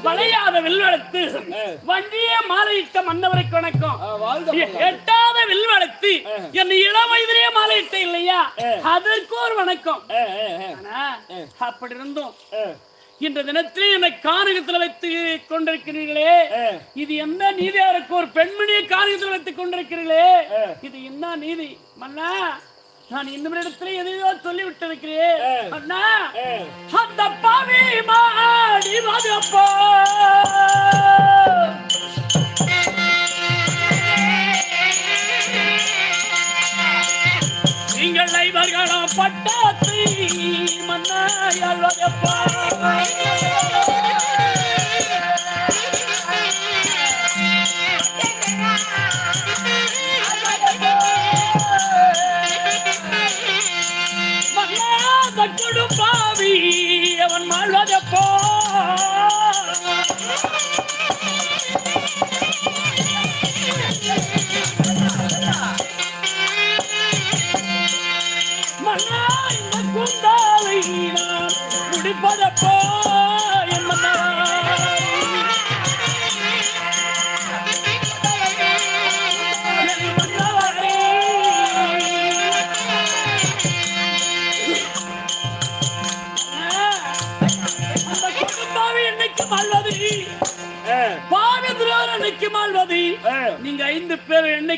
வளையாத வில்வளத்து வண்டிய மாலையிட்ட மன்னவருக்கு வணக்கம். எட்டாத வில்வளத்து என் இளம் வயதிலே மாலையிட்ட இல்லையா, அதற்கு ஒரு வணக்கம். அப்படி இருந்தும் இந்த தினத்திலே என்னை கானகத்தில் வைத்து கொண்டிருக்கிறீர்களே, இது என்ன நீதியா இருக்கு? ஒரு பெண்மணியை கானகத்தில் வைத்துக் கொண்டிருக்கிறீர்களே, இது என்ன நீதி மன்னா? நான் இன்னும் இடத்துல எதையோ சொல்லி விட்டு இருக்கிறேன் அண்ணா. அந்த பாவி மாடி வாதப்போ நீங்கள் ஐவர்களும் பட்டாத்து மன்னா யாழ்வதப்பா. பாவி அவன் மாழ்வதப்போ மன்னா இந்த குந்தாலை நான் முடிப்பதப்போ என் மன்னா. பாவி துரோகம் என்னைக்கு மாழ்வது? நீங்க 5 பேர் என்னை